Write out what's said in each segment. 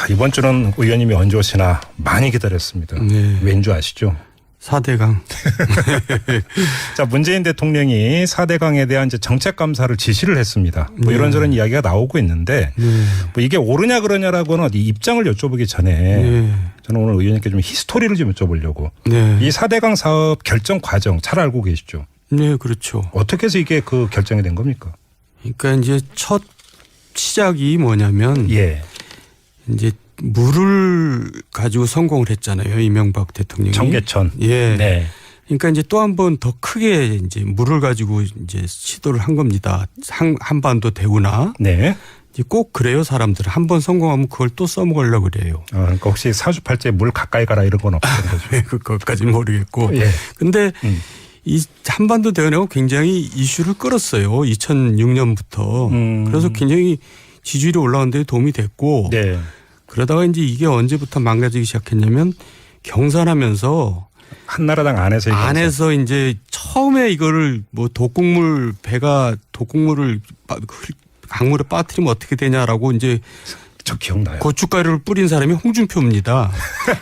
이번 주는 의원님이 언제 오시나 많이 기다렸습니다. 네. 왠 줄 아시죠? 4대강. 자, 문재인 대통령이 4대강에 대한 이제 정책 감사를 지시를 했습니다. 뭐 네. 이런저런 이야기가 나오고 있는데 뭐 이게 옳으냐 그러냐라고는 이 입장을 여쭤보기 전에 저는 오늘 의원님께 좀 히스토리를 좀 여쭤보려고. 이 4대강 사업 결정 과정 잘 알고 계시죠? 네, 그렇죠. 어떻게 해서 이게 그 결정이 된 겁니까? 그러니까 이제 첫 시작이 뭐냐면 이제 물을 가지고 성공을 했잖아요. 이명박 대통령이. 청계천. 예. 네. 그러니까 이제 또 한 번 더 크게 이제 물을 가지고 이제 시도를 한 겁니다. 한반도 대우나. 네. 이제 꼭 그래요. 사람들은 한 번 성공하면 그걸 또 써먹으려고 그래요. 그러니까 혹시 사주팔자에 물 가까이 가라 이런 건 없는 거죠? 그것까지는 모르겠고. 예. 근데 이 한반도 대우가 굉장히 이슈를 끌었어요. 2006년부터. 그래서 굉장히 지지율이 올라가는 데 도움이 됐고. 네. 그러다가 이제 이게 언제부터 망가지기 시작했냐면 경선하면서 한나라당 안에서 이제 처음에 이거를 뭐 배가 독극물을 강물에 빠뜨리면 어떻게 되냐라고 이제 저 기억나요. 고춧가루를 뿌린 사람이 홍준표입니다.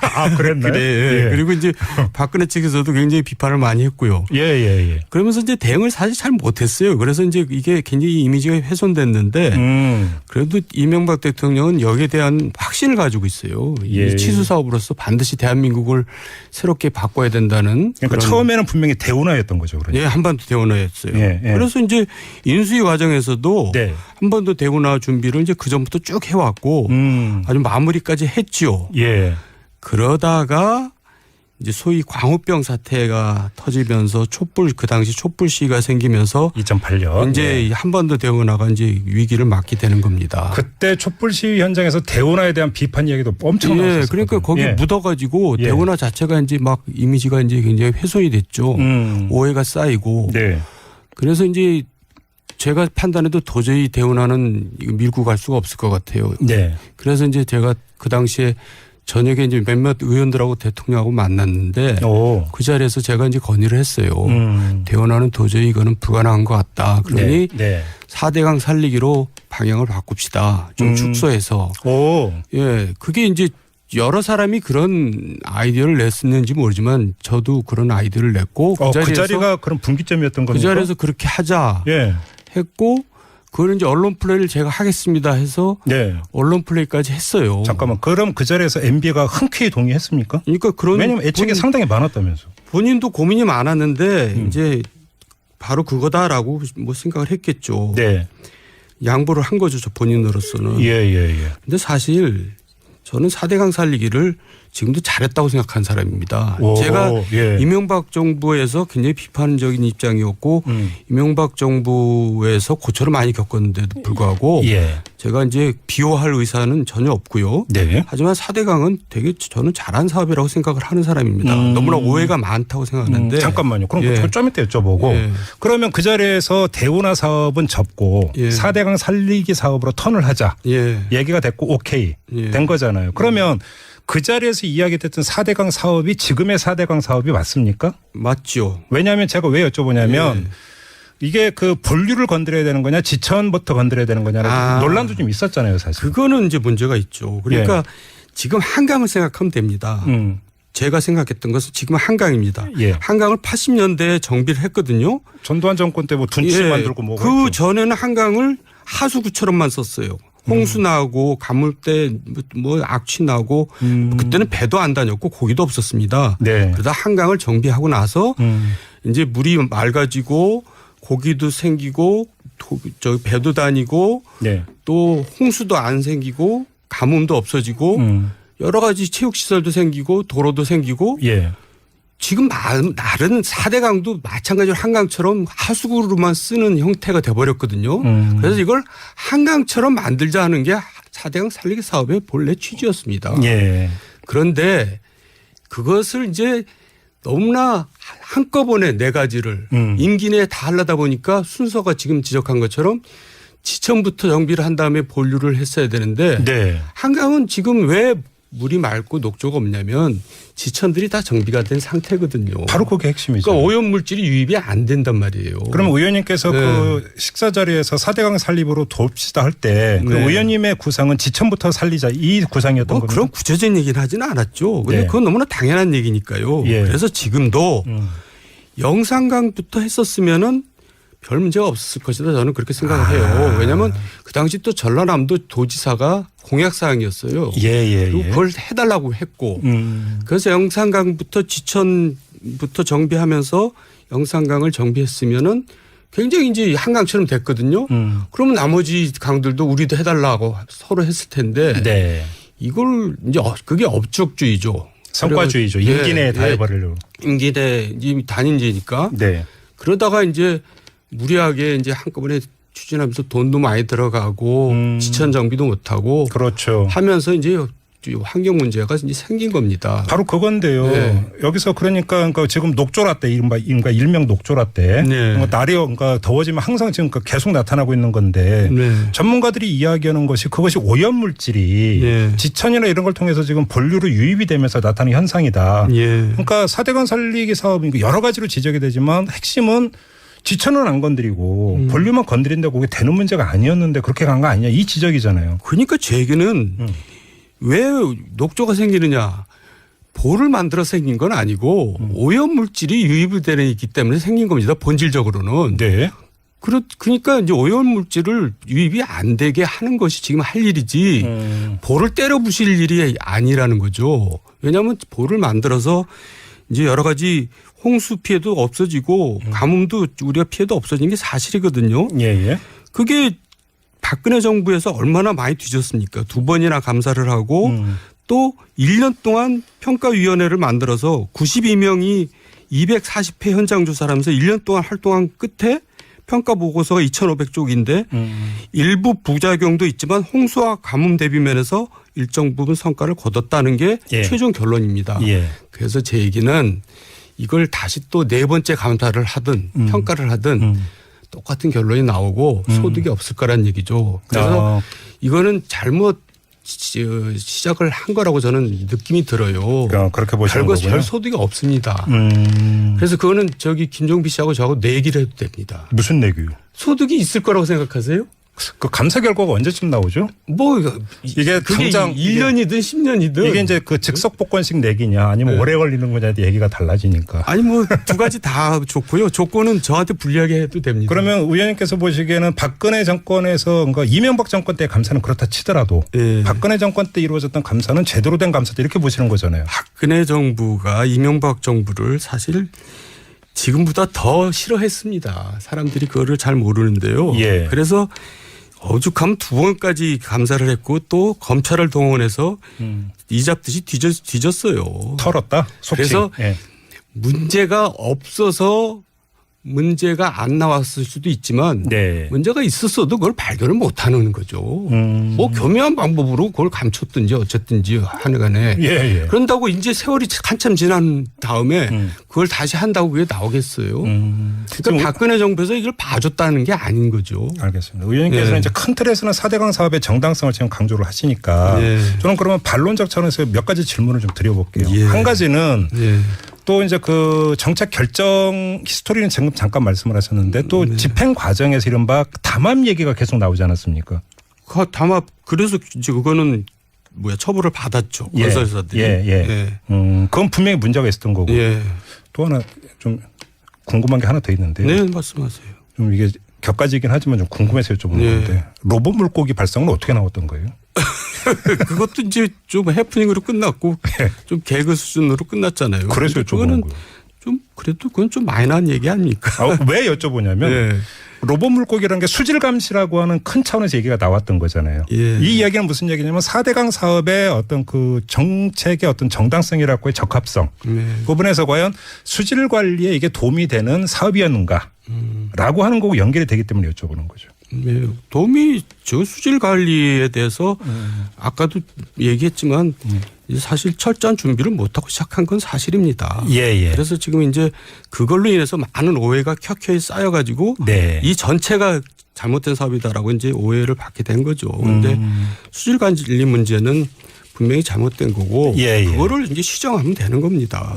아, 그랬나요? 예. 그리고 이제 박근혜 측에서도 굉장히 비판을 많이 했고요. 예. 그러면서 이제 대응을 사실 잘 못했어요. 그래서 이제 이게 굉장히 이미지가 훼손됐는데 그래도 이명박 대통령은 여기에 대한 확신을 가지고 있어요. 이 치수 사업으로서 반드시 대한민국을 새롭게 바꿔야 된다는. 그러니까 처음에는 분명히 대운하였던 거죠. 그러니까. 예, 한반도 대운하였어요. 그래서 이제 인수위 과정에서도 한반도 대운하 준비를 이제 그 전부터 쭉 해왔고. 아주 마무리까지 했지요. 예. 그러다가 이제 소위 광우병 사태가 터지면서 그 당시 촛불 시위가 생기면서 2008년 이제 한반도 대운하가 이제 위기를 맞게 되는 겁니다. 그때 촛불 시위 현장에서 대운하에 대한 비판 이야기도 엄청 나왔었어요. 그러니까 거기 묻어가지고 대운하 자체가 이제 막 이미지가 이제 굉장히 훼손이 됐죠. 오해가 쌓이고. 그래서 이제 제가 판단해도 도저히 대운하는 밀고 갈 수가 없을 것 같아요. 그래서 이제 제가 그 당시에 저녁에 이제 몇몇 의원들하고 대통령하고 만났는데 그 자리에서 제가 이제 건의를 했어요. 대운하는 도저히 이거는 불가능한 것 같다. 그러니 4대강 살리기로 방향을 바꿉시다. 좀 축소해서. 예, 그게 이제 여러 사람이 그런 아이디어를 냈었는지 모르지만 저도 그런 아이디어를 냈고 그 자리가 그런 분기점이었던 겁니까? 그 자리에서 그렇게 하자. 했고 그걸 이제 언론 플레이를 제가 하겠습니다 해서 언론 플레이까지 했어요. 잠깐만, 그럼 그 자리에서 MB가 흔쾌히 동의했습니까? 그러니까 왜냐하면 애착이 상당히 많았다면서. 본인도 고민이 많았는데 이제 바로 그거다라고 뭐 생각을 했겠죠. 양보를 한 거죠, 저 본인으로서는. 근데 사실 저는 4대강 살리기를 지금도 잘했다고 생각한 사람입니다. 제가 이명박 정부에서 굉장히 비판적인 입장이었고 이명박 정부에서 고초를 많이 겪었는데도 불구하고 제가 이제 비호할 의사는 전혀 없고요. 하지만 4대강은 되게 저는 잘한 사업이라고 생각을 하는 사람입니다. 너무나 오해가 많다고 생각하는데. 잠깐만요. 그럼 좀 이따 여쭤보고. 그러면 그 자리에서 대운하 사업은 접고 4대강 살리기 사업으로 턴을 하자. 얘기가 됐고 오케이 된 거잖아요. 그러면 그 자리에서 이야기됐던 4대강 사업이 지금의 4대강 사업이 맞습니까? 맞죠. 왜냐하면 제가 왜 여쭤보냐면 이게 그 본류를 건드려야 되는 거냐 지천부터 건드려야 되는 거냐라는 논란도 좀 있었잖아요, 사실. 그거는 이제 문제가 있죠. 그러니까 지금 한강을 생각하면 됩니다. 제가 생각했던 것은 지금 한강입니다. 한강을 80년대에 정비를 했거든요. 전두환 정권 때 뭐 둔치 만들고 뭐. 그 전에는 한강을 하수구처럼만 썼어요. 홍수 나고 가물대 뭐 악취 나고 그때는 배도 안 다녔고 고기도 없었습니다. 그러다 한강을 정비하고 나서 이제 물이 맑아지고 고기도 생기고 배도 다니고 또 홍수도 안 생기고 가뭄도 없어지고 여러 가지 체육시설도 생기고 도로도 생기고 지금 다른 4대강도 마찬가지로 한강처럼 하수구로만 쓰는 형태가 돼버렸거든요. 그래서 이걸 한강처럼 만들자 하는 게 4대강 살리기 사업의 본래 취지였습니다. 그런데 그것을 이제 너무나 한꺼번에 4가지를 임기 내에 다 하려다 보니까 순서가 지금 지적한 것처럼 지천부터 정비를 한 다음에 본류를 했어야 되는데 한강은 지금 왜 물이 맑고 녹조가 없냐면 지천들이 다 정비가 된 상태거든요. 바로 그게 핵심이죠. 그러니까 오염물질이 유입이 안 된단 말이에요. 그럼 의원님께서 그 식사 자리에서 4대강 살립으로 돕시다 할 때 그 의원님의 구상은 지천부터 살리자 이 구상이었던 겁니다. 그런 구체적인 얘기는 하지는 않았죠. 근데 그건 너무나 당연한 얘기니까요. 그래서 지금도 영산강부터 했었으면은 별 문제가 없었을 것이다. 저는 그렇게 생각을 해요. 왜냐하면 그 당시 또 전라남도 도지사가 공약사항이었어요. 그리고 그걸 해달라고 했고 그래서 영산강부터 지천부터 정비하면서 영산강을 정비했으면은 굉장히 이제 한강처럼 됐거든요. 그러면 나머지 강들도 우리도 해달라고 서로 했을 텐데 이걸 이제 그게 업적주의죠. 성과주의죠. 임기 내에 다 해버리려고. 임기 내 단임제니까. 그러다가 이제 무리하게 이제 한꺼번에 추진하면서 돈도 많이 들어가고 지천 정비도 못하고 그렇죠. 하면서 이제 환경 문제가 이제 생긴 겁니다. 바로 그건데요. 여기서 그러니까 지금 녹조라떼 이른바 일명 녹조라떼 날이 그러니까 더워지면 항상 지금 계속 나타나고 있는 건데 전문가들이 이야기하는 것이 그것이 오염물질이 지천이나 이런 걸 통해서 지금 본류로 유입이 되면서 나타나는 현상이다. 그러니까 4대강 살리기 사업 여러 가지로 지적이 되지만 핵심은 지천은 안 건드리고 본류만 건드린다고 그게 되는 문제가 아니었는데 그렇게 간 거 아니냐 이 지적이잖아요. 그러니까 제 얘기는 왜 녹조가 생기느냐. 볼을 만들어 생긴 건 아니고 오염물질이 유입이 되기 때문에 생긴 겁니다. 본질적으로는. 그러니까 이제 오염물질을 유입이 안 되게 하는 것이 지금 할 일이지 볼을 때려 부실 일이 아니라는 거죠. 왜냐하면 볼을 만들어서 이제 여러 가지 홍수 피해도 없어지고 가뭄도 우리가 피해도 없어진 게 사실이거든요. 그게 박근혜 정부에서 얼마나 많이 뒤졌습니까? 2번이나 감사를 하고 또 1년 동안 평가위원회를 만들어서 92명이 240회 현장 조사를 하면서 1년 동안 활동한 끝에 평가 보고서가 2,500쪽인데 일부 부작용도 있지만 홍수와 가뭄 대비 면에서 일정 부분 성과를 거뒀다는 게 최종 결론입니다. 그래서 제 얘기는 이걸 다시 또 4번째 감사를 하든 평가를 하든 똑같은 결론이 나오고 소득이 없을 거란 얘기죠. 그래서 이거는 잘못 시작을 한 거라고 저는 느낌이 들어요. 그렇게 보시는 거군요. 별 소득이 없습니다. 그래서 그거는 저기 김종비 씨하고 저하고 내기를 해도 됩니다. 무슨 내기요? 소득이 있을 거라고 생각하세요? 그 감사 결과가 언제쯤 나오죠? 이게 당장 1년이든 10년이든 이게 이제 그 즉석 복권식 내기냐 아니면 오래 걸리는 거냐에 얘기가 달라지니까. 아니 뭐 두 가지 다 좋고요. 조건은 저한테 불리하게 해도 됩니다. 그러면 의원님께서 보시기에는 박근혜 정권에서 그러니까 이명박 정권 때 감사는 그렇다 치더라도 박근혜 정권 때 이루어졌던 감사는 제대로 된 감사다 이렇게 보시는 거잖아요. 박근혜 정부가 이명박 정부를 사실 지금보다 더 싫어했습니다. 사람들이 그거를 잘 모르는데요. 그래서 오죽하면 2번까지 감사를 했고 또 검찰을 동원해서 이 잡듯이 뒤졌어요. 털었다? 속칭. 그래서 문제가 없어서 문제가 안 나왔을 수도 있지만 문제가 있었어도 그걸 발견을 못하는 거죠. 뭐 교묘한 방법으로 그걸 감췄든지 어쨌든지 하는 간에 그런다고 이제 세월이 한참 지난 다음에 그걸 다시 한다고 그게 나오겠어요. 그러니까 박근혜 정부에서 이걸 봐줬다는 게 아닌 거죠. 알겠습니다. 의원님께서는 이제 큰 틀에서는 4대강 사업의 정당성을 지금 강조를 하시니까 저는 그러면 반론적 차원에서 몇 가지 질문을 좀 드려볼게요. 한 가지는 또 이제 그 정책 결정 히스토리는 잠깐 말씀을 하셨는데 또 집행 과정에서 이른바 담합 얘기가 계속 나오지 않았습니까? 그 담합 그래서 이제 그거는 처벌을 받았죠. 건설사들이. 그건 분명히 문제가 있었던 거고. 또 하나 좀 궁금한 게 하나 더 있는데. 네, 말씀하세요. 좀 이게 격가지긴 하지만 좀 궁금해서 여쭤보는 건데 로봇 물고기 발성은 어떻게 나왔던 거예요? 그것도 이제 좀 해프닝으로 끝났고 좀 개그 수준으로 끝났잖아요. 그래서 여쭤보는 거예요. 좀 그래도 그건 좀 마이너한 얘기 아닙니까? 왜 여쭤보냐면 로봇 물고기라는 게 수질 감시라고 하는 큰 차원에서 얘기가 나왔던 거잖아요. 이 이야기는 무슨 얘기냐면 4대강 사업의 어떤 그 정책의 어떤 정당성이라고 의 적합성 부분에서 과연 수질 관리에 이게 도움이 되는 사업이었는가라고 하는 거고 연결이 되기 때문에 여쭤보는 거죠. 도움이 저 수질 관리에 대해서 아까도 얘기했지만 사실 철저한 준비를 못하고 시작한 건 사실입니다. 그래서 지금 이제 그걸로 인해서 많은 오해가 켜켜이 쌓여가지고 이 전체가 잘못된 사업이다라고 이제 오해를 받게 된 거죠. 그런데 수질 관리 문제는 분명히 잘못된 거고 예, 예. 그거를 이제 시정하면 되는 겁니다.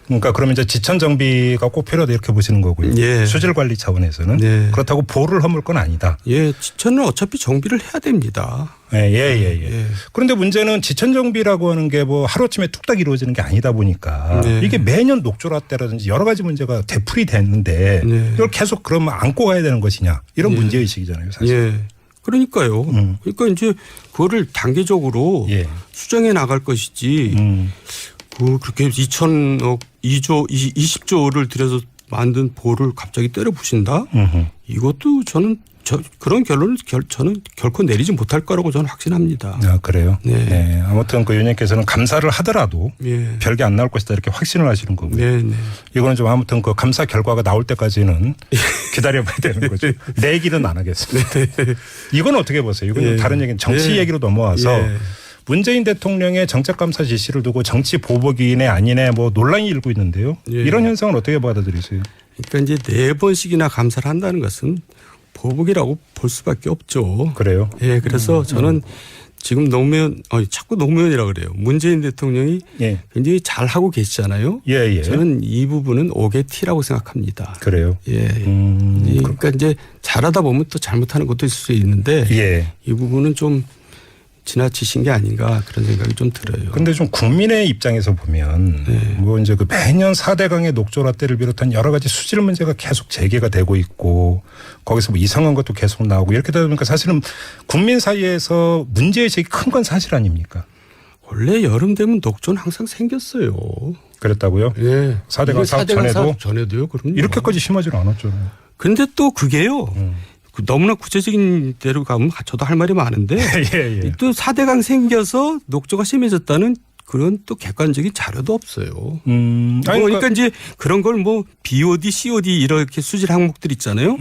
그러니까 그러면 이제 지천 정비가 꼭 필요하다 이렇게 보시는 거고요. 예. 수질 관리 차원에서는 예. 그렇다고 보를 허물 건 아니다. 예, 지천은 어차피 정비를 해야 됩니다. 예. 그런데 문제는 지천 정비라고 하는 게 뭐 하루아침에 뚝딱 이루어지는 게 아니다 보니까 이게 매년 녹조라떼라든지 여러 가지 문제가 되풀이 됐는데 이걸 계속 그러면 안고 가야 되는 것이냐 이런 문제의식이잖아요, 사실. 예. 그러니까요. 그러니까 이제 그거를 단계적으로 수정해 나갈 것이지 그렇게 2천억 20조를 들여서 만든 보를 갑자기 때려 부신다? 이것도 저는 그런 결론을 저는 결코 내리지 못할 거라고 저는 확신합니다. 아, 그래요? 네. 네. 아무튼 그 의원님께서는 감사를 하더라도 예. 별게 안 나올 것이다 이렇게 확신을 하시는 거고요. 네, 네. 이거는 좀 아무튼 그 감사 결과가 나올 때까지는 기다려봐야 되는 거죠. 내 얘기는 안 하겠습니다. 네. 이건 어떻게 보세요? 이건 좀 다른 얘기는 정치 얘기로 넘어와서 문재인 대통령의 정책감사 지시를 두고 정치 보복이네 아니네 뭐 논란이 일고 있는데요. 이런 현상은 어떻게 받아들이세요? 그러니까 이제 4번씩이나 감사를 한다는 것은 보복이라고 볼 수밖에 없죠. 그래요? 예, 그래서 저는 지금 자꾸 노무현이라 그래요. 문재인 대통령이 굉장히 잘 하고 계시잖아요. 저는 이 부분은 오게티라고 생각합니다. 그래요? 그러니까 이제 잘하다 보면 또 잘못하는 것도 있을 수 있는데 이 부분은 좀 지나치신 게 아닌가 그런 생각이 좀 들어요. 그런데 좀 국민의 입장에서 보면 뭐 이제 그 매년 4대강의 녹조라떼를 비롯한 여러 가지 수질 문제가 계속 제기가 되고 있고 거기서 뭐 이상한 것도 계속 나오고 이렇게 되다 보니까 사실은 국민 사이에서 문제의식이 큰 건 사실 아닙니까? 원래 여름 되면 녹조는 항상 생겼어요. 그랬다고요? 예. 4대강 사업 전에도요. 그럼요. 이렇게까지 심하지 않았잖아요. 근데 또 그게요. 너무나 구체적인 대로 가면 저도 할 말이 많은데 또 4대강 생겨서 녹조가 심해졌다는 그런 또 객관적인 자료도 없어요. 그러니까 이제 그런 걸 뭐 BOD, COD 이렇게 수질 항목들 있잖아요.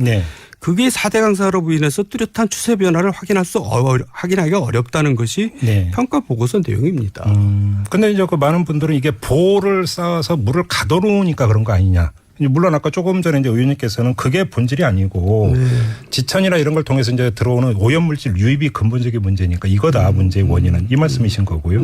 그게 4대강 사업으로 인해서 뚜렷한 추세 변화를 확인하기가 어렵다는 것이 평가 보고서 내용입니다. 근데 이제 그 많은 분들은 이게 보를 쌓아서 물을 가둬놓으니까 그런 거 아니냐. 물론 아까 조금 전에 이제 의원님께서는 그게 본질이 아니고 지천이나 이런 걸 통해서 이제 들어오는 오염물질 유입이 근본적인 문제니까 이거다 문제의 원인은 이 말씀이신 거고요.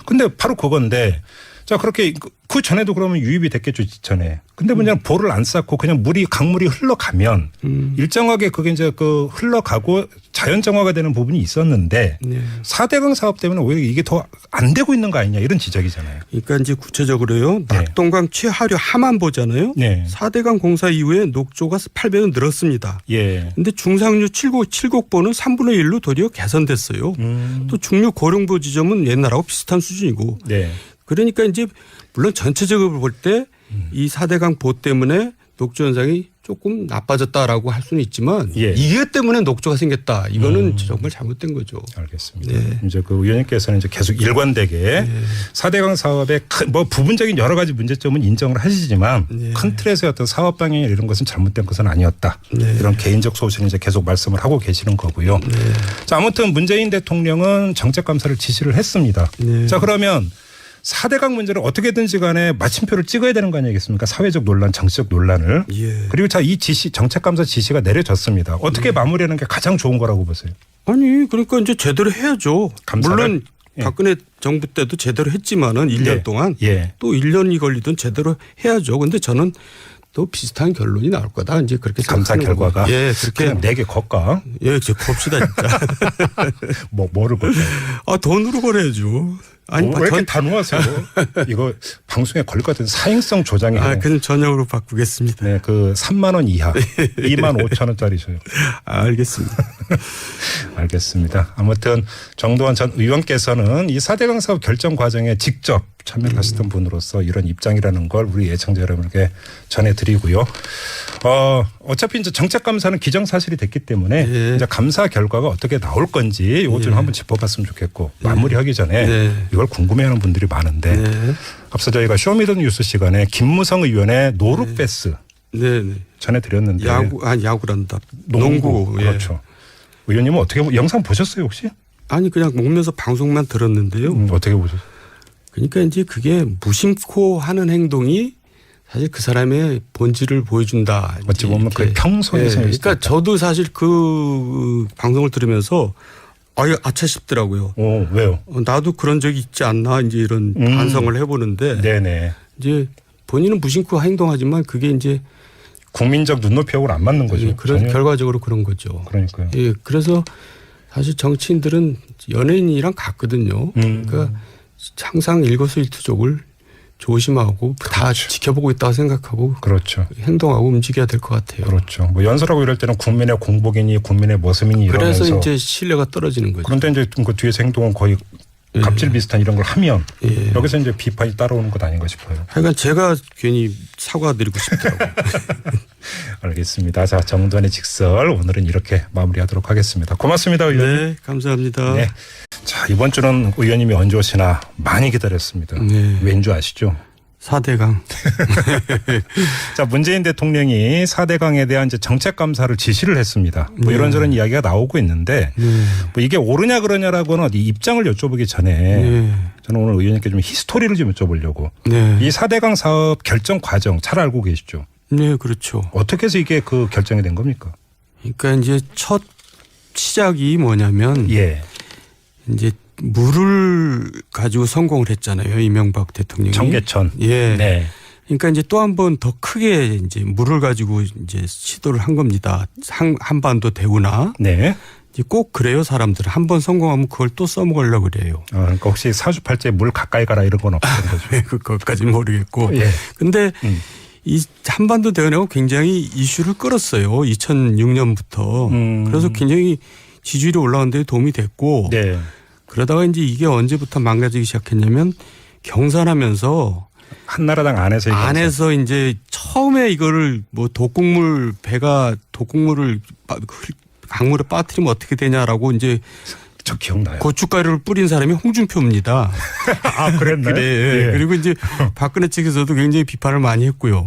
근데 바로 그건데 자 그렇게 그 전에도 그러면 유입이 됐겠죠 지천에. 근데 문제는 보를 안 쌓고 그냥 강물이 흘러가면 일정하게 그게 이제 그 흘러가고 자연정화가 되는 부분이 있었는데 4대강 사업 때문에 오히려 이게 더 안 되고 있는 거 아니냐 이런 지적이잖아요. 그러니까 이제 구체적으로요. 낙동강 최하류 하만 보잖아요. 4대강 공사 이후에 녹조가 8배는 늘었습니다. 그런데 중상류 7곡보는 3분의 1로 도리어 개선됐어요. 또 중류 고령보 지점은 옛날하고 비슷한 수준이고. 그러니까 이제 물론 전체적으로 볼 때 이 4대강 보 때문에 녹조 현상이 조금 나빠졌다라고 할 수는 있지만 이것 때문에 녹조가 생겼다. 이거는 정말 잘못된 거죠. 알겠습니다. 이제 그 의원님께서는 이제 계속 일관되게 4대강 사업의 뭐 부분적인 여러 가지 문제점은 인정을 하시지만 큰 틀에서의 어떤 사업 방향 이런 것은 잘못된 것은 아니었다. 이런 개인적 소신을 이제 계속 말씀을 하고 계시는 거고요. 자, 아무튼 문재인 대통령은 정책 감사를 지시를 했습니다. 자, 그러면 4대강 문제를 어떻게든지 간에 마침표를 찍어야 되는 거 아니겠습니까? 사회적 논란, 정치적 논란을. 그리고 자, 이 정책감사 지시가 내려졌습니다. 어떻게 마무리하는 게 가장 좋은 거라고 보세요? 아니, 그러니까 이제 제대로 해야죠. 감사를? 물론 박근혜 정부 때도 제대로 했지만은 1년 동안 또 1년이 걸리든 제대로 해야죠. 근데 저는 또 비슷한 결론이 나올 거다. 이제 그렇게 감사 결과가. 그렇게 그냥 내게 걷까? 이제 겁시다 진짜. 뭐를 걸까요? 돈으로 걸어야죠. 아니, 왜 이렇게 단호하세요? 이거 방송에 걸릴 것 같은 사행성 조장이. 그냥 전역으로 바꾸겠습니다. 네, 그 3만 원 이하, 2만 5천 원짜리셔요. 알겠습니다. 알겠습니다. 아무튼 정도원 전 의원께서는 이 4대강 사업 결정 과정에 직접 참여를 하셨던 분으로서 이런 입장이라는 걸 우리 애청자 여러분에게 전해드리고요. 어차피 이제 정책감사는 기정사실이 됐기 때문에 이제 감사 결과가 어떻게 나올 건지 이것 좀 한번 짚어봤으면 좋겠고 마무리하기 전에 이걸 궁금해하는 분들이 많은데 앞서 저희가 쇼미더뉴스 시간에 김무성 의원의 노룩패스 전해드렸는데 야구란다. 농구. 그렇죠. 의원님은 어떻게 영상 보셨어요 혹시? 아니 그냥 먹면서 방송만 들었는데요. 어떻게 보셨어요? 그러니까 이제 그게 무심코 하는 행동이 사실 그 사람의 본질을 보여준다. 어찌 보면 그 평소에서. 그러니까 저도 사실 그 방송을 들으면서 아유, 아차 싶더라고요. 왜요? 나도 그런 적이 있지 않나 이제 이런 반성을 해보는데. 네네. 이제 본인은 무심코 행동하지만 그게 이제 국민적 눈높이하고는 안 맞는 거죠. 예, 그런 결과적으로 그런 거죠. 그러니까요. 예, 그래서 사실 정치인들은 연예인이랑 같거든요. 그러니까 항상 일거수일투족을 조심하고 그렇죠. 다 지켜보고 있다고 생각하고 그렇죠. 행동하고 움직여야 될 것 같아요. 그렇죠. 뭐 연설하고 이럴 때는 국민의 공복이니 국민의 모습이니 이러면서 그래서 이제 신뢰가 떨어지는 거죠. 그런데 이제 그 뒤에서 행동은 거의 갑질 비슷한 이런 걸 하면 여기서 이제 비판이 따라오는 것 아닌가 싶어요. 하여간 제가 괜히 사과드리고 싶더라고요. 알겠습니다. 자, 정두환의 직설 오늘은 이렇게 마무리하도록 하겠습니다. 고맙습니다, 의원님. 네, 감사합니다. 네. 자, 이번 주는 의원님이 언제 오시나 많이 기다렸습니다. 네. 왠 줄 아시죠? 4대강. 자, 문재인 대통령이 4대강에 대한 이제 정책 감사를 지시를 했습니다. 뭐 네. 이런저런 이야기가 나오고 있는데 뭐 이게 옳으냐 그러냐라고는 이 입장을 여쭤보기 전에 저는 오늘 의원님께 좀 히스토리를 좀 여쭤보려고. 이 4대강 사업 결정 과정 잘 알고 계시죠? 네, 그렇죠. 어떻게 해서 이게 그 결정이 된 겁니까? 그러니까 이제 첫 시작이 뭐냐면 이제 물을 가지고 성공을 했잖아요. 이명박 대통령이. 청계천. 예. 네. 그러니까 이제 또 한 번 더 크게 이제 물을 가지고 이제 시도를 한 겁니다. 한반도 대우나. 네. 이제 꼭 그래요. 사람들은 한 번 성공하면 그걸 또 써먹으려고 그래요. 그러니까 혹시 사주팔자에 물 가까이 가라 이런 건 없는 거죠? 네, 그것까지는 모르겠고. 근데 이 한반도 대운하고 굉장히 이슈를 끌었어요. 2006년부터. 그래서 굉장히 지지율이 올라가는 데 도움이 됐고. 네. 그러다가 이제 이게 언제부터 망가지기 시작했냐면 경선하면서 한나라당 안에서 이제 처음에 이거를 뭐 독극물 독극물을 강물에 빠뜨리면 어떻게 되냐라고 이제 저 기억나요. 고춧가루를 뿌린 사람이 홍준표입니다. 아, 그랬나요? 그래. 그리고 이제 박근혜 측에서도 굉장히 비판을 많이 했고요.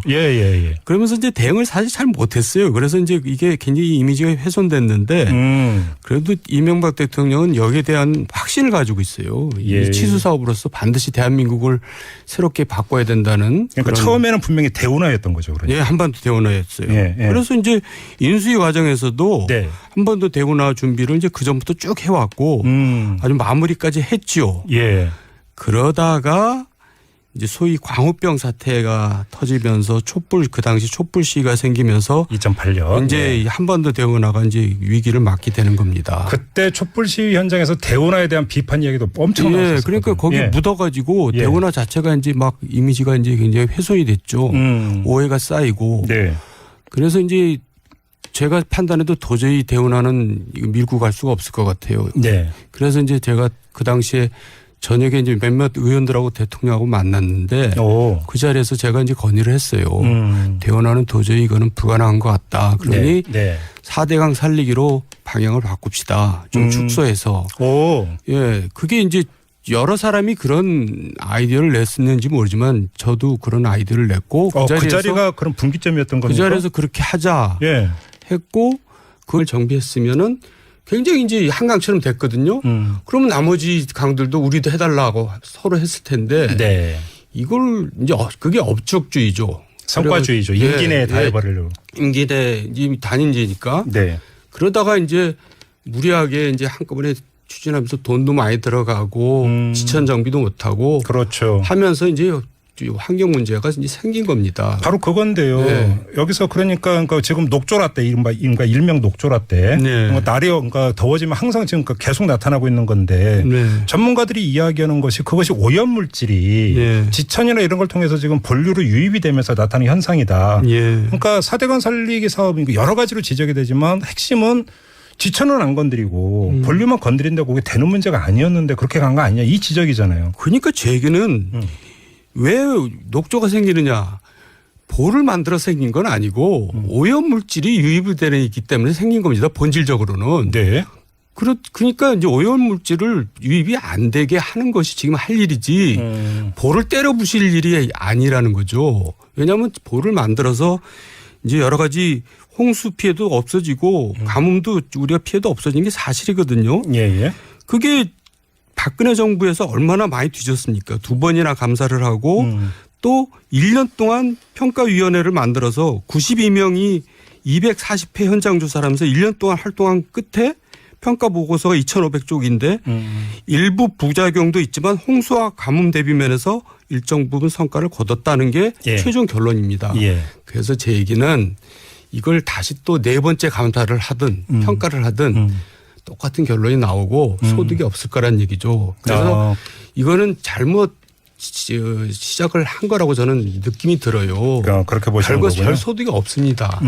그러면서 이제 대응을 사실 잘 못했어요. 그래서 이제 이게 굉장히 이미지가 훼손됐는데 그래도 이명박 대통령은 여기에 대한 확신을 가지고 있어요. 이 치수 사업으로서 반드시 대한민국을 새롭게 바꿔야 된다는. 그러니까 처음에는 분명히 대운하였던 거죠. 그러니까. 예, 한반도 대운하였어요. 그래서 이제 인수위 과정에서도 한반도 대운하 준비를 이제 그 전부터 쭉 해왔고. 아주 마무리까지 했지요. 그러다가 이제 소위 광우병 사태가 터지면서 그 당시 촛불 시위가 생기면서 2008년 이제 한반도 대운하가 이제 위기를 맞게 되는 겁니다. 그때 촛불 시위 현장에서 대운하에 대한 비판 이야기도 엄청 나왔었어요. 그러니까 거기 묻어가지고 대운하 자체가 이제 막 이미지가 이제 굉장히 훼손이 됐죠. 오해가 쌓이고. 그래서 이제 제가 판단해도 도저히 대운하는 밀고 갈 수가 없을 것 같아요. 그래서 이제 제가 그 당시에 저녁에 이제 몇몇 의원들하고 대통령하고 만났는데 그 자리에서 제가 이제 건의를 했어요. 대운하는 도저히 이거는 불가능한 것 같다. 그러니 4대강 살리기로 방향을 바꿉시다. 좀 축소해서. 그게 이제 여러 사람이 그런 아이디어를 냈었는지 모르지만 저도 그런 아이디어를 냈고 그 자리가 그런 분기점이었던 겁니까? 그 자리에서 그렇게 하자. 했고 그걸 정비했으면은 굉장히 이제 한강처럼 됐거든요. 그러면 나머지 강들도 우리도 해달라고 서로 했을 텐데 이걸 이제 그게 업적주의죠. 성과주의죠. 임기 내에 다 해버리려고. 임기 내 단임제니까. 그러다가 이제 무리하게 이제 한꺼번에 추진하면서 돈도 많이 들어가고 지천 정비도 못하고 하면서 이제 환경 문제가 이제 생긴 겁니다. 바로 그건데요. 여기서 그러니까 지금 녹조라떼 이른바 일명 녹조라떼. 날이 그러니까 더워지면 항상 지금 계속 나타나고 있는 건데 전문가들이 이야기하는 것이 그것이 오염 물질이 지천이나 이런 걸 통해서 지금 본류로 유입이 되면서 나타나는 현상이다. 그러니까 4대강 살리기 사업이 여러 가지로 지적이 되지만 핵심은 지천은 안 건드리고 본류만 건드린다고 그게 되는 문제가 아니었는데 그렇게 간 거 아니냐 이 지적이잖아요. 그러니까 제 얘기는 왜 녹조가 생기느냐. 볼을 만들어 생긴 건 아니고 오염 물질이 유입이 되는 있기 때문에 생긴 겁니다. 본질적으로는. 그러니까 이제 오염 물질을 유입이 안 되게 하는 것이 지금 할 일이지 볼을 때려 부실 일이 아니라는 거죠. 왜냐하면 볼을 만들어서 이제 여러 가지 홍수 피해도 없어지고 가뭄도 우리가 피해도 없어지는 게 사실이거든요. 그게 박근혜 정부에서 얼마나 많이 뒤졌습니까? 2번이나 감사를 하고 또 1년 동안 평가위원회를 만들어서 92명이 240회 현장 조사를 하면서 1년 동안 활동한 끝에 평가 보고서가 2,500쪽인데 일부 부작용도 있지만 홍수와 가뭄 대비 면에서 일정 부분 성과를 거뒀다는 게 예. 최종 결론입니다. 예. 그래서 제 얘기는 이걸 다시 또 네 번째 감사를 하든 평가를 하든 똑같은 결론이 나오고 소득이 없을 거란 얘기죠. 그래서 이거는 잘못 시작을 한 거라고 저는 느낌이 들어요. 그렇게 보시는 거군요. 별 소득이 없습니다.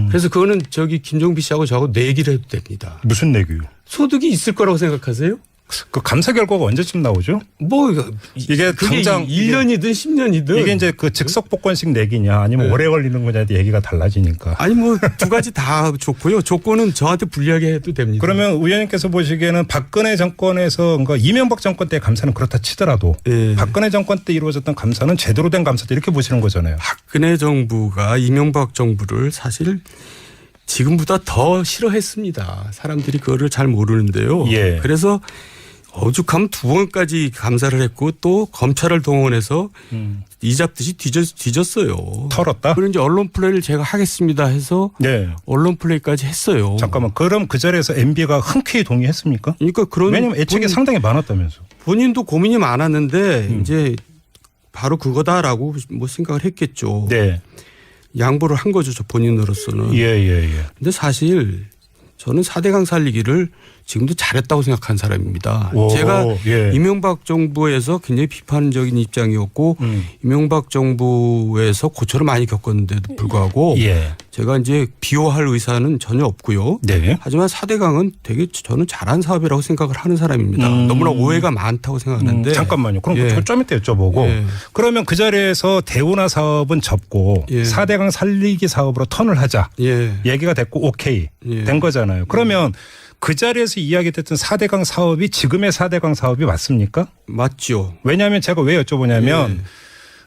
그래서 그거는 저기 김종비 씨하고 저하고 내기를 해도 됩니다. 무슨 내기요? 소득이 있을 거라고 생각하세요? 그 감사 결과가 언제쯤 나오죠? 뭐 이게 그게 당장 1년이든 10년이든 이게 이제 그 즉석 복권식 내기냐 아니면 오래 걸리는 거냐에 얘기가 달라지니까. 아니 뭐 두 가지 다 좋고요. 조건은 저한테 불리하게 해도 됩니다. 그러면 의원님께서 보시기에는 박근혜 정권에서 그러니까 이명박 정권 때 감사는 그렇다 치더라도 박근혜 정권 때 이루어졌던 감사는 제대로 된 감사다 이렇게 보시는 거잖아요. 박근혜 정부가 이명박 정부를 사실 지금보다 더 싫어했습니다. 사람들이 그거를 잘 모르는데요. 예. 그래서 오죽하면 두 번까지 감사를 했고 또 검찰을 동원해서 이 잡듯이 뒤졌어요. 털었다? 그런 이제 언론 플레이를 제가 하겠습니다 해서 언론 플레이까지 했어요. 잠깐만. 그럼 그 자리에서 MB가 흔쾌히 동의했습니까? 그러니까 그런 왜냐하면 애착이 상당히 많았다면서. 본인도 고민이 많았는데 이제 바로 그거다라고 뭐 생각을 했겠죠. 네. 양보를 한 거죠. 저 본인으로서는. 예. 근데 사실 저는 4대강 살리기를 지금도 잘했다고 생각한 사람입니다. 제가 이명박 정부에서 굉장히 비판적인 입장이었고 이명박 정부에서 고초를 많이 겪었는데도 불구하고 제가 이제 비호할 의사는 전혀 없고요. 하지만 4대강은 되게 저는 잘한 사업이라고 생각을 하는 사람입니다. 너무나 오해가 많다고 생각하는데. 잠깐만요. 그럼 좀 이따 여쭤보고 그러면 그 자리에서 대운하 사업은 접고 4대강 살리기 사업으로 턴을 하자. 얘기가 됐고 오케이 된 거잖아요. 그러면 그 자리에서 이야기됐던 4대강 사업이 지금의 4대강 사업이 맞습니까? 맞죠. 왜냐하면 제가 왜 여쭤보냐면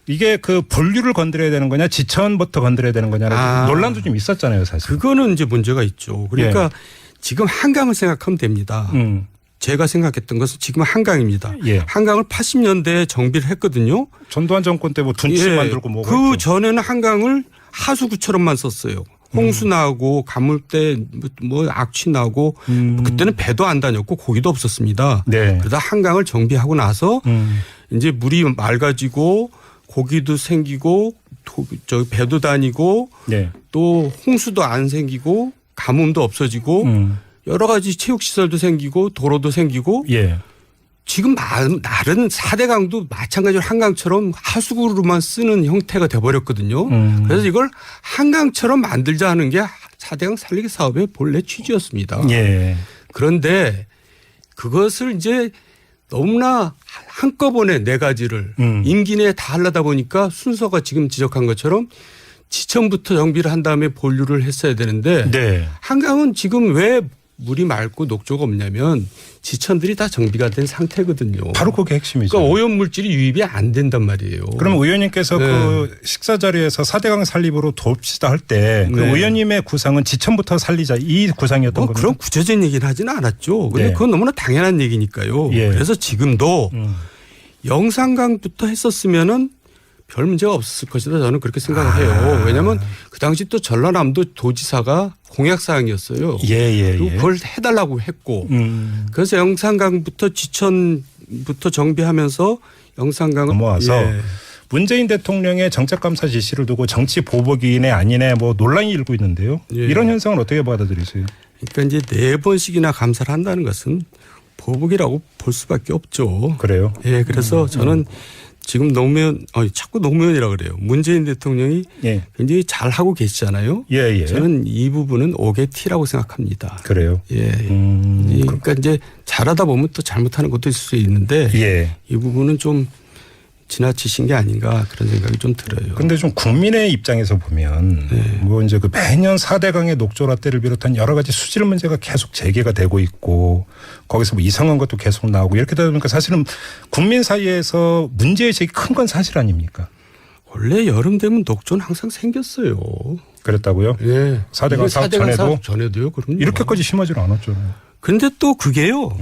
이게 그 본류를 건드려야 되는 거냐 지천부터 건드려야 되는 거냐라는 논란도 좀 있었잖아요. 사실. 그거는 이제 문제가 있죠. 그러니까 지금 한강을 생각하면 됩니다. 제가 생각했던 것은 지금 한강입니다. 한강을 80년대에 정비를 했거든요. 전두환 정권 때 뭐 둔치 만들고 뭐가 그 전에는 한강을 하수구처럼만 썼어요. 홍수 나고 가물 때 뭐 악취 나고 그때는 배도 안 다녔고 고기도 없었습니다. 그러다 한강을 정비하고 나서 이제 물이 맑아지고 고기도 생기고 배도 다니고 또 홍수도 안 생기고 가뭄도 없어지고 여러 가지 체육시설도 생기고 도로도 생기고 지금 다른 4대강도 마찬가지로 한강처럼 하수구로만 쓰는 형태가 돼버렸거든요. 그래서 이걸 한강처럼 만들자 하는 게 4대강 살리기 사업의 본래 취지였습니다. 그런데 그것을 이제 너무나 한꺼번에 네 가지를 임기 내에 다 하려다 보니까 순서가 지금 지적한 것처럼 지천부터 정비를 한 다음에 본류를 했어야 되는데 한강은 지금 왜 물이 맑고 녹조가 없냐면 지천들이 다 정비가 된 상태거든요. 바로 그게 핵심이죠. 그러니까 오염물질이 유입이 안 된단 말이에요. 그럼 의원님께서 그 식사 자리에서 4대강 살리기로 돕시다 할 때 그 의원님의 구상은 지천부터 살리자 이 구상이었던 겁니다. 그런 구체적인 얘기는 하지는 않았죠. 근데 그건 너무나 당연한 얘기니까요. 그래서 지금도 영산강부터 했었으면은 별 문제가 없었을 것이다 저는 그렇게 생각을 해요. 왜냐하면 그 당시 또 전라남도 도지사가 공약사항이었어요. 그리고 그걸 해달라고 했고 그래서 영산강부터 지천부터 정비하면서 영산강을 넘어와서 문재인 대통령의 정책감사 지시를 두고 정치 보복이네 아니네 뭐 논란이 일고 있는데요. 이런 현상은 어떻게 받아들이세요? 그러니까 이제 4번씩이나 감사를 한다는 것은 보복이라고 볼 수밖에 없죠. 그래요? 그래서 저는 지금 자꾸 노무현이라 그래요. 문재인 대통령이 굉장히 잘하고 계시잖아요. 저는 이 부분은 오게티라고 생각합니다. 그래요? 그러니까 이제 잘하다 보면 또 잘못하는 것도 있을 수 있는데 이 부분은 좀 지나치신 게 아닌가 그런 생각이 좀 들어요. 그런데 좀 국민의 입장에서 보면 뭐 이제 그 매년 4대강의 녹조라떼를 비롯한 여러 가지 수질 문제가 계속 제기가 되고 있고 거기서 뭐 이상한 것도 계속 나오고 이렇게 되다 보니까 사실은 국민 사이에서 문제의식이 큰 건 사실 아닙니까? 원래 여름 되면 녹조는 항상 생겼어요. 그랬다고요? 4대강 사업 전에도요. 그럼요. 이렇게까지 심하지는 않았잖아요. 그런데 또 그게요.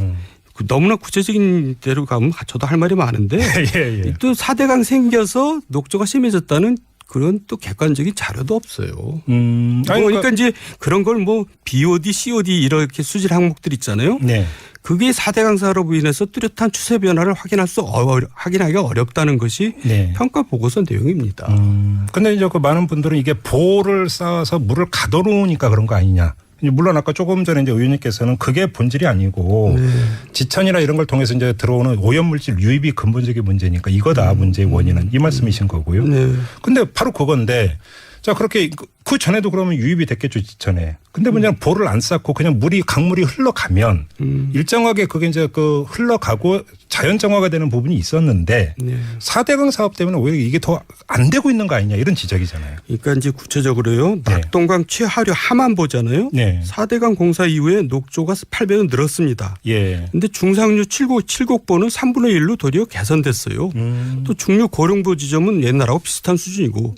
너무나 구체적인 데로 가면 저도 할 말이 많은데 또 4대강 생겨서 녹조가 심해졌다는 그런 또 객관적인 자료도 없어요. 그러니까 이제 그런 걸 뭐 BOD, COD 이렇게 수질 항목들 있잖아요. 네. 그게 4대강 사업으로 인해서 뚜렷한 추세 변화를 확인하기가 어렵다는 것이 네. 평가 보고서 내용입니다. 근데 이제 그 많은 분들은 이게 보를 쌓아서 물을 가둬놓으니까 그런 거 아니냐. 물론 아까 조금 전에 이제 의원님께서는 그게 본질이 아니고 지천이나 이런 걸 통해서 이제 들어오는 오염물질 유입이 근본적인 문제니까 이거다 문제의 원인은 이 말씀이신 거고요. 근데 바로 그건데 자 그렇게 그 전에도 그러면 유입이 됐겠죠 지천에. 근데 문제는 보를 안 쌓고 그냥 강물이 흘러가면 일정하게 그게 이제 그 흘러가고 자연 정화가 되는 부분이 있었는데 4대강 사업 때문에 오히려 이게 더 안 되고 있는 거 아니냐 이런 지적이잖아요. 그러니까 이제 구체적으로요. 낙동강 최하류 하만 보잖아요. 4대강 공사 이후에 녹조가 8배는 늘었습니다. 그런데 중상류 7곡보는 3분의 1로 도리어 개선됐어요. 또 중류 고령보 지점은 옛날하고 비슷한 수준이고.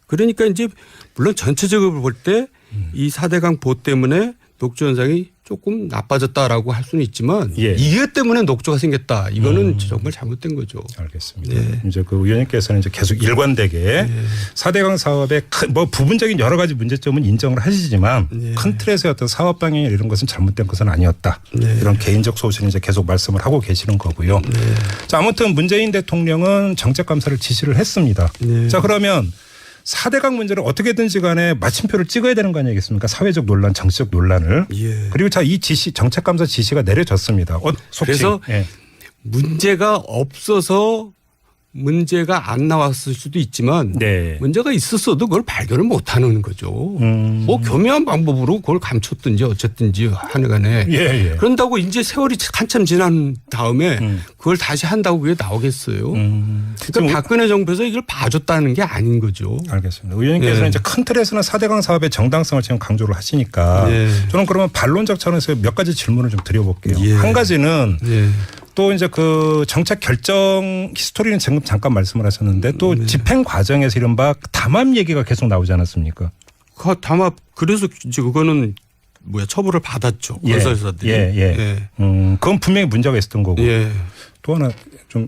그러니까 이제 물론 전체적으로 볼 때 이 4대강 보 때문에 녹조 현상이 조금 나빠졌다라고 할 수는 있지만 이것 때문에 녹조가 생겼다. 이거는 정말 잘못된 거죠. 알겠습니다. 이제 그 의원님께서는 이제 계속 일관되게 4대강 사업의 뭐 부분적인 여러 가지 문제점은 인정을 하시지만 큰 틀에서의 어떤 사업 방향 이런 것은 잘못된 것은 아니었다. 이런 개인적 소신을 이제 계속 말씀을 하고 계시는 거고요. 자, 아무튼 문재인 대통령은 정책 감사를 지시를 했습니다. 자, 그러면 4대강 문제를 어떻게든지 간에 마침표를 찍어야 되는 거 아니겠습니까? 사회적 논란, 정치적 논란을. 그리고 자, 이 지시, 정책감사 지시가 내려졌습니다. 그래서 문제가 없어서 문제가 안 나왔을 수도 있지만 문제가 있었어도 그걸 발견을 못하는 거죠. 뭐 교묘한 방법으로 그걸 감췄든지 어쨌든지 하는 간에 그런다고 이제 세월이 한참 지난 다음에 그걸 다시 한다고 그게 나오겠어요. 그러니까 박근혜 정부에서 이걸 봐줬다는 게 아닌 거죠. 알겠습니다. 의원님께서는 이제 큰 틀에서는 4대강 사업의 정당성을 지금 강조를 하시니까 저는 그러면 반론적 차원에서 몇 가지 질문을 좀 드려볼게요. 한 가지는 또 이제 그 정책 결정 히스토리는 지금 잠깐 말씀을 하셨는데 또 집행 과정에서 이른바 담합 얘기가 계속 나오지 않았습니까? 그 담합 그래서 이제 그거는 처벌을 받았죠. 건설사들이. 그건 분명히 문제가 있었던 거고. 또 하나 좀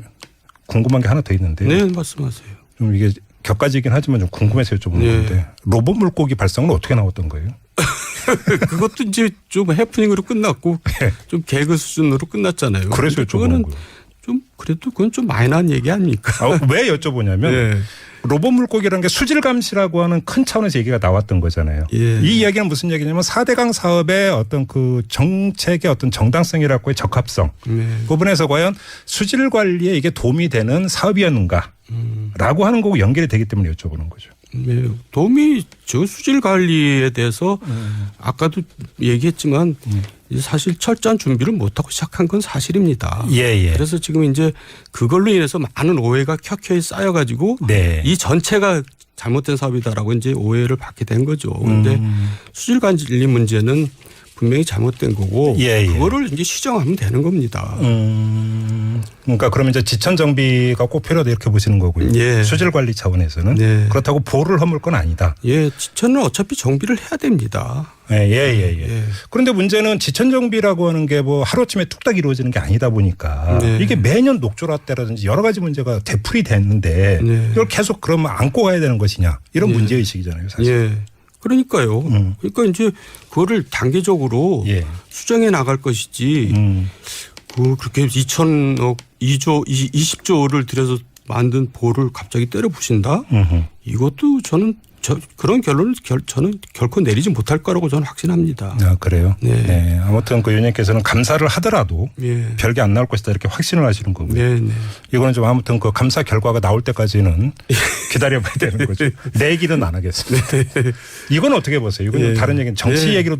궁금한 게 하나 더 있는데요. 네, 말씀하세요. 좀 이게 격가지긴 하지만 좀 궁금해서 여쭤보는 건데 로봇 물고기 발사는 어떻게 나왔던 거예요? 그것도 이제 좀 해프닝으로 끝났고 좀 개그 수준으로 끝났잖아요. 그래서 여쭤보는 거예요. 좀 그래도 그건 좀 마이너한 얘기 아닙니까? 왜 여쭤보냐면 로봇 물고기라는 게 수질 감시라고 하는 큰 차원에서 얘기가 나왔던 거잖아요. 이 이야기는 무슨 얘기냐면 4대강 사업의 어떤 그 정책의 어떤 정당성이라고의 적합성 부분에서 과연 수질 관리에 이게 도움이 되는 사업이었는가 라고 하는 거고 연결이 되기 때문에 여쭤보는 거죠. 도움이 저 수질 관리에 대해서 아까도 얘기했지만 사실 철저한 준비를 못하고 시작한 건 사실입니다. 그래서 지금 이제 그걸로 인해서 많은 오해가 켜켜이 쌓여가지고 이 전체가 잘못된 사업이다라고 이제 오해를 받게 된 거죠. 그런데 수질 관리 문제는 분명히 잘못된 거고 그거를 이제 시정하면 되는 겁니다. 그러니까 그러면 이제 지천 정비가 꼭 필요하다 이렇게 보시는 거고요. 수질 관리 차원에서는 그렇다고 보를 허물 건 아니다. 지천은 어차피 정비를 해야 됩니다. 그런데 문제는 지천 정비라고 하는 게 뭐 하루아침에 뚝딱 이루어지는 게 아니다 보니까 이게 매년 녹조라떼라든지 여러 가지 문제가 되풀이 됐는데 이걸 계속 그러면 안고 가야 되는 것이냐 이런 문제의식이잖아요. 사실. 그러니까요. 그러니까 이제 그거를 단계적으로 수정해 나갈 것이지 그렇게 2천억 20조를 들여서 만든 보를 갑자기 때려 부신다? 이것도 저는 그런 결론을 저는 결코 내리지 못할 거라고 저는 확신합니다. 그래요? 아무튼 그 의원님께서는 감사를 하더라도 별게 안 나올 것이다 이렇게 확신을 하시는 거고요. 이거는 좀 아무튼 그 감사 결과가 나올 때까지는 기다려봐야 되는 거죠. 내 얘기는 안 하겠습니다. 이건 어떻게 보세요? 이건 다른 얘기는 정치 얘기로